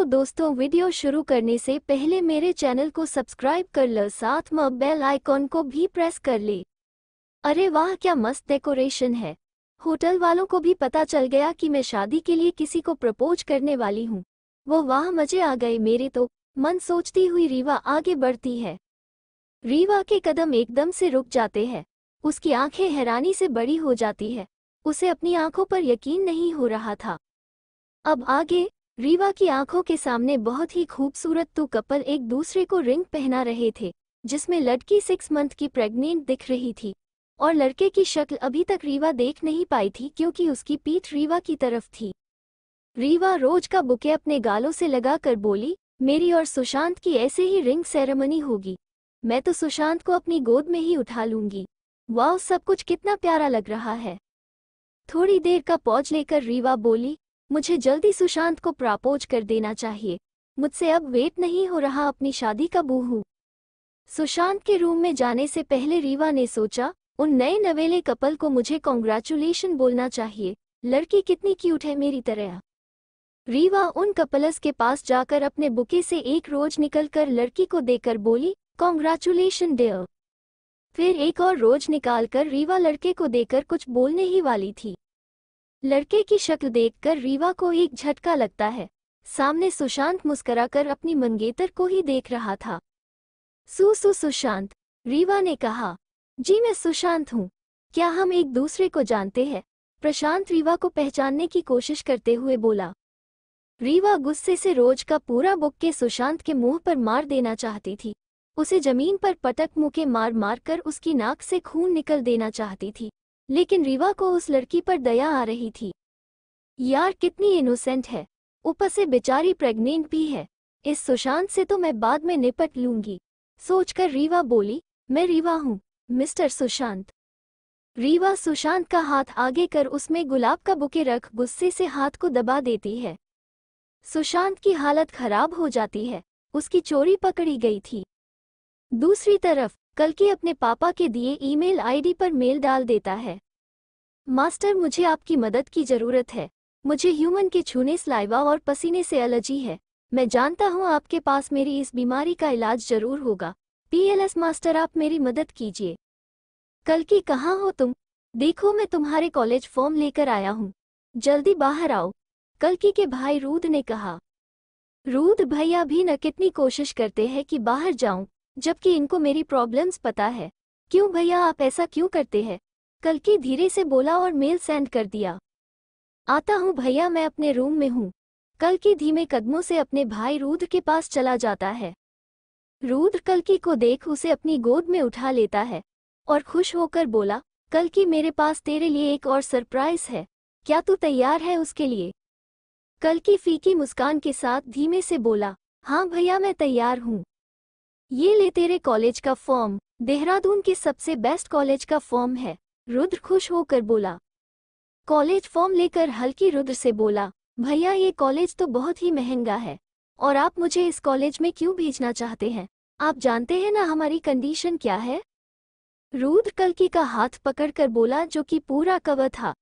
Hello दोस्तों, video शुरू करने से पहले मेरे चैनल को सब्सक्राइब कर लो, साथ में बेल आइकॉन को भी प्रेस कर ले। अरे वाह, क्या मस्त डेकोरेशन है। होटल वालों को भी पता चल गया कि मैं शादी के लिए किसी को प्रपोज करने वाली हूँ। वो वाह, मजे आ गए मेरे तो। मन सोचती हुई रीवा आगे बढ़ती है। रीवा के कदम एकदम से रुक जाते हैं। उसकी आंखें हैरानी से बड़ी हो जाती है। उसे अपनी आंखों पर यकीन नहीं हो रहा था। अब आगे रीवा की आंखों के सामने बहुत ही खूबसूरत दो कपल एक दूसरे को रिंग पहना रहे थे, जिसमें लड़की 6 मंथ की प्रेग्नेंट दिख रही थी और लड़के की शक्ल अभी तक रीवा देख नहीं पाई थी क्योंकि उसकी पीठ रीवा की तरफ थी। रीवा रोज का बुके अपने गालों से लगाकर बोली, मेरी और सुशांत की ऐसे ही रिंग सेरेमनी होगी। मैं तो सुशांत को अपनी गोद में ही उठा लूंगी। वाह, सब कुछ कितना प्यारा लग रहा है। थोड़ी देर का पॉज लेकर रीवा बोली, मुझे जल्दी सुशांत को प्रपोज कर देना चाहिए। मुझसे अब वेट नहीं हो रहा अपनी शादी का बूहू। सुशांत के रूम में जाने से पहले रीवा ने सोचा, उन नए नवेले कपल को मुझे कॉन्ग्रेचुलेशन बोलना चाहिए। लड़की कितनी क्यूट है मेरी तरह। रीवा उन कपल्स के पास जाकर अपने बुके से एक रोज निकलकर लड़की को देकर बोली, कॉन्ग्रेचुलेशन डियर। फिर एक और रोज निकालकर रीवा लड़के को देकर कुछ बोलने ही वाली थी। लड़के की शक्ल देखकर रीवा को एक झटका लगता है। सामने सुशांत मुस्कुराकर अपनी मंगेतर को ही देख रहा था। सुशांत, रीवा ने कहा। जी मैं सुशांत हूँ। क्या हम एक दूसरे को जानते हैं? प्रशांत रीवा को पहचानने की कोशिश करते हुए बोला। रीवा गुस्से से रोज का पूरा बुक्के सुशांत के मुंह पर मार देना चाहती थी। उसे जमीन पर पटक मुक्के मार मार कर उसकी नाक से खून निकल देना चाहती थी, लेकिन रीवा को उस लड़की पर दया आ रही थी। यार कितनी इनोसेंट है, ऊपर से बेचारी प्रेग्नेंट भी है। इस सुशांत से तो मैं बाद में निपट लूंगी, सोचकर रीवा बोली, मैं रीवा हूँ, मिस्टर सुशांत। रीवा सुशांत का हाथ आगे कर उसमें गुलाब का बुके रख गुस्से से हाथ को दबा देती है। सुशांत की हालत खराब हो जाती है। उसकी चोरी पकड़ी गई थी। दूसरी तरफ कल्कि अपने पापा के दिए ईमेल आईडी पर मेल डाल देता है। मास्टर, मुझे आपकी मदद की जरूरत है। मुझे ह्यूमन के छूने, सलाइवा और पसीने से एलर्जी है। मैं जानता हूँ आपके पास मेरी इस बीमारी का इलाज जरूर होगा। पीएलएस मास्टर, आप मेरी मदद कीजिए। कल्कि, कहाँ हो तुम? देखो, मैं तुम्हारे कॉलेज फॉर्म लेकर आया हूँ, जल्दी बाहर आओ, कल्कि के भाई रूद ने कहा। रूद भैया भी न कितनी कोशिश करते हैं कि बाहर जाऊं, जबकि इनको मेरी प्रॉब्लम्स पता है। क्यों भैया, आप ऐसा क्यों करते हैं? कल्कि धीरे से बोला और मेल सेंड कर दिया। आता हूँ भैया, मैं अपने रूम में हूँ। कल्कि धीमे कदमों से अपने भाई रूद के पास चला जाता है। रूद कल्कि को देख उसे अपनी गोद में उठा लेता है और खुश होकर बोला, कल्कि मेरे पास तेरे लिए एक और सरप्राइज है। क्या तू तैयार है उसके लिए? कल्कि फीकी मुस्कान के साथ धीमे से बोला, हाँ भैया, मैं तैयार हूँ। ये ले तेरे कॉलेज का फॉर्म, देहरादून के सबसे बेस्ट कॉलेज का फॉर्म है। रुद्र खुश होकर बोला। कॉलेज फॉर्म लेकर हल्की रुद्र से बोला, भैया ये कॉलेज तो बहुत ही महंगा है, और आप मुझे इस कॉलेज में क्यों भेजना चाहते हैं? आप जानते हैं ना हमारी कंडीशन क्या है? रुद्र कल्कि का हाथ पकड़कर बोला, जो कि पूरा कवर था।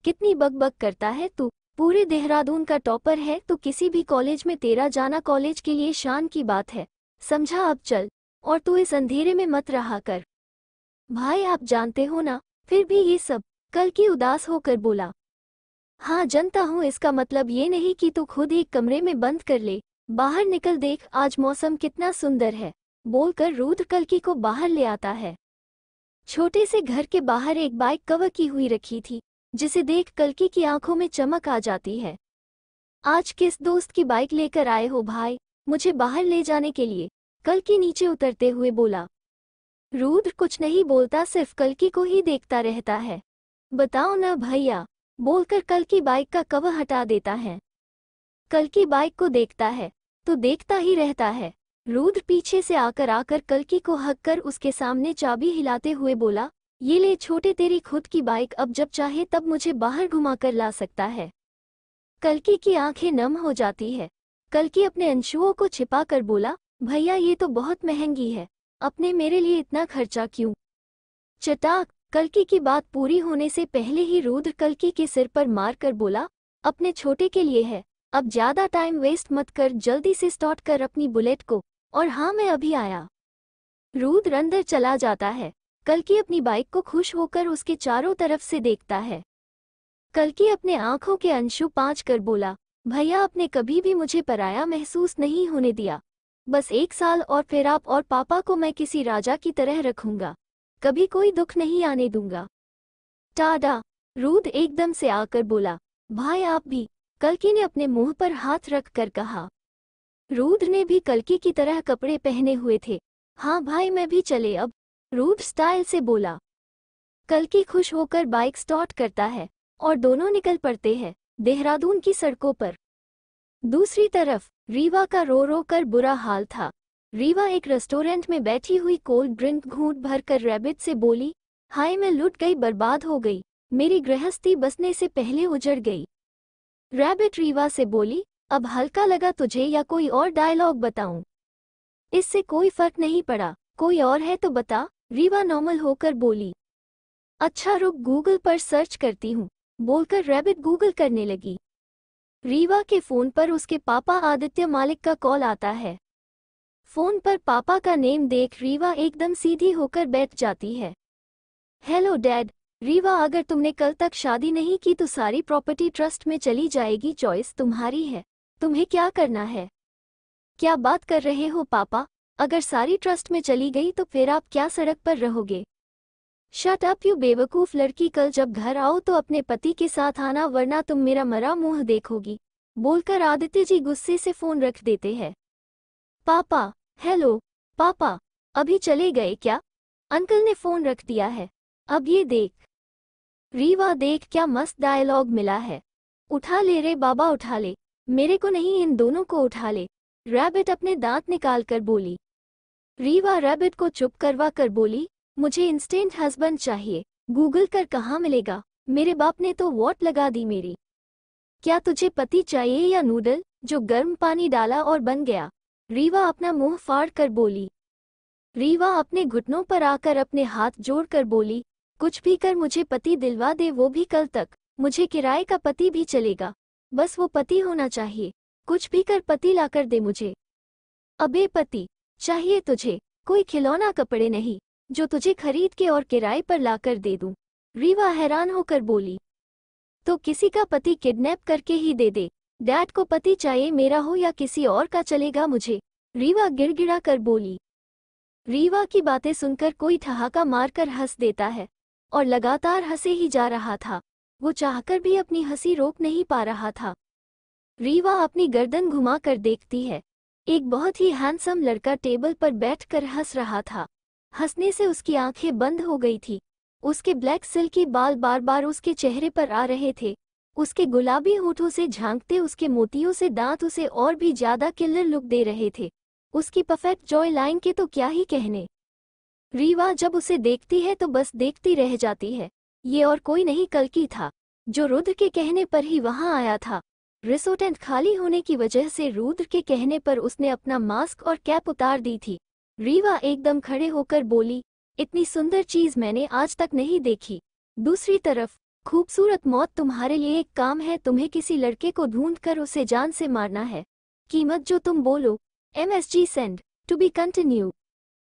कितनी बकबक करता है तू? पूरे देहरादून का टॉपर है तो किसी भी कॉलेज में तेरा जाना कॉलेज के लिए शान की बात है। समझा? अब चल, और तू इस अंधेरे में मत रहा कर। भाई आप जानते हो ना, फिर भी ये सब। कल्कि उदास होकर बोला। हाँ जानता हूँ, इसका मतलब ये नहीं कि तू खुद एक कमरे में बंद कर ले। बाहर निकल, देख आज मौसम कितना सुंदर है, बोलकर रुद्र कल्कि को बाहर ले आता है। छोटे से घर के बाहर एक बाइक कवर की हुई रखी थी, जिसे देख कल्कि की आंखों में चमक आ जाती है। आज किस दोस्त की बाइक लेकर आए हो भाई, मुझे बाहर ले जाने के लिए? कल्कि नीचे उतरते हुए बोला। रुद्र कुछ नहीं बोलता, सिर्फ कल्कि को ही देखता रहता है। बताओ ना भैया, बोलकर कल्कि बाइक का कवर हटा देता है। कल्कि बाइक को देखता है तो देखता ही रहता है। रुद्र पीछे से आकर कल्कि को हक कर उसके सामने चाबी हिलाते हुए बोला, ये ले छोटे, तेरी खुद की बाइक, अब जब चाहे तब मुझे बाहर घुमाकर ला सकता है। कल्कि की आंखें नम हो जाती है। कल्कि अपने अंशुओं को छिपा कर बोला, भैया ये तो बहुत महंगी है, अपने मेरे लिए इतना खर्चा क्यों? चटाक, कल्कि की बात पूरी होने से पहले ही रुद्र कल्कि के सिर पर मार कर बोला, अपने छोटे के लिए है, अब ज्यादा टाइम वेस्ट मत कर, जल्दी से स्टार्ट कर अपनी बुलेट को। और हाँ, मैं अभी आया। रुद्र अंदर चला जाता है। कल्कि अपनी बाइक को खुश होकर उसके चारों तरफ से देखता है। कल्कि अपने आंखों के अंशु पाँच कर बोला, भैया आपने कभी भी मुझे पराया महसूस नहीं होने दिया। बस 1 साल और फिर आप और पापा को मैं किसी राजा की तरह रखूंगा, कभी कोई दुख नहीं आने दूंगा। टाडा। रुद्र एकदम से आकर बोला, भाई आप भी। कल्कि ने अपने मुंह पर हाथ रख कर कहा। रुद्र ने भी कल्कि की तरह कपड़े पहने हुए थे। हाँ भाई, मैं भी चले अब, रुद्र स्टाइल से बोला। कल्कि खुश होकर बाइक स्टार्ट करता है और दोनों निकल पड़ते हैं देहरादून की सड़कों पर। दूसरी तरफ रीवा का रो रो कर बुरा हाल था। रीवा एक रेस्टोरेंट में बैठी हुई कोल्ड ड्रिंक घूंट भर कर रैबिट से बोली, हाय मैं लुट गई, बर्बाद हो गई, मेरी गृहस्थी बसने से पहले उजड़ गई। रैबिट रीवा से बोली, अब हल्का लगा तुझे या कोई और डायलॉग बताऊं? इससे कोई फर्क नहीं पड़ा, कोई और है तो बता, रीवा नॉर्मल होकर बोली। अच्छा रुक, गूगल पर सर्च करती हूँ, बोलकर रैबिट गूगल करने लगी। रीवा के फोन पर उसके पापा आदित्य मालिक का कॉल आता है। फोन पर पापा का नेम देख रीवा एकदम सीधी होकर बैठ जाती है। Hello dad. रीवा, अगर तुमने कल तक शादी नहीं की तो सारी प्रॉपर्टी ट्रस्ट में चली जाएगी, चॉइस तुम्हारी है, तुम्हें क्या करना है। क्या बात कर रहे हो पापा, अगर सारी ट्रस्ट में चली गई तो फिर आप क्या सड़क पर रहोगे? शट अप यू बेवकूफ लड़की, कल जब घर आओ तो अपने पति के साथ आना वरना तुम मेरा मरा मुंह देखोगी, बोलकर आदित्य जी गुस्से से फोन रख देते हैं। पापा। हेलो पापा, अभी चले गए क्या? अंकल ने फोन रख दिया है, अब ये देख। रीवा, देख क्या मस्त डायलॉग मिला है, उठा ले रे बाबा उठा ले, मेरे को नहीं इन दोनों को उठा ले, रैबिट अपने दांत निकाल कर बोली। रीवा रैबिट को चुप करवा कर बोली, मुझे इंस्टेंट हस्बैंड चाहिए, गूगल कर कहाँ मिलेगा, मेरे बाप ने तो वॉट लगा दी मेरी। क्या तुझे पति चाहिए या नूडल जो गर्म पानी डाला और बन गया? रीवा अपना मुंह फाड़ कर बोली। रीवा अपने घुटनों पर आकर अपने हाथ जोड़कर बोली, कुछ भी कर मुझे पति दिलवा दे, वो भी कल तक, मुझे किराए का पति भी चलेगा, बस वो पति होना चाहिए, कुछ भी कर पति लाकर दे मुझे। अबे पति चाहिए तुझे, कोई खिलौना कपड़े नहीं जो तुझे खरीद के और किराए पर लाकर दे दूं। रीवा हैरान होकर बोली, तो किसी का पति किडनैप करके ही दे दे, डैड को पति चाहिए, मेरा हो या किसी और का चलेगा मुझे, रीवा गिड़गिड़ा कर बोली। रीवा की बातें सुनकर कोई ठहाका मारकर हंस देता है और लगातार हंसे ही जा रहा था, वो चाहकर भी अपनी हंसी रोक नहीं पा रहा था। रीवा अपनी गर्दन घुमाकर देखती है, एक बहुत ही हैंडसम लड़का टेबल पर बैठकर हंस रहा था। हंसने से उसकी आंखें बंद हो गई थी, उसके ब्लैक सिल्की बाल बार बार उसके चेहरे पर आ रहे थे, उसके गुलाबी होठों से झांकते उसके मोतियों से दांत उसे और भी ज्यादा किलर लुक दे रहे थे, उसकी परफेक्ट जॉय लाइन के तो क्या ही कहने। रीवा जब उसे देखती है तो बस देखती रह जाती है। ये और कोई नहीं कल्कि था, जो रुद्र के कहने पर ही वहां आया था। रिसोर्टेंट खाली होने की वजह से रुद्र के कहने पर उसने अपना मास्क और कैप उतार दी थी। रीवा एकदम खड़े होकर बोली, इतनी सुंदर चीज मैंने आज तक नहीं देखी। दूसरी तरफ खूबसूरत मौत तुम्हारे लिए एक काम है, तुम्हें किसी लड़के को ढूंढकर उसे जान से मारना है, कीमत जो तुम बोलो। MSG send to be continue.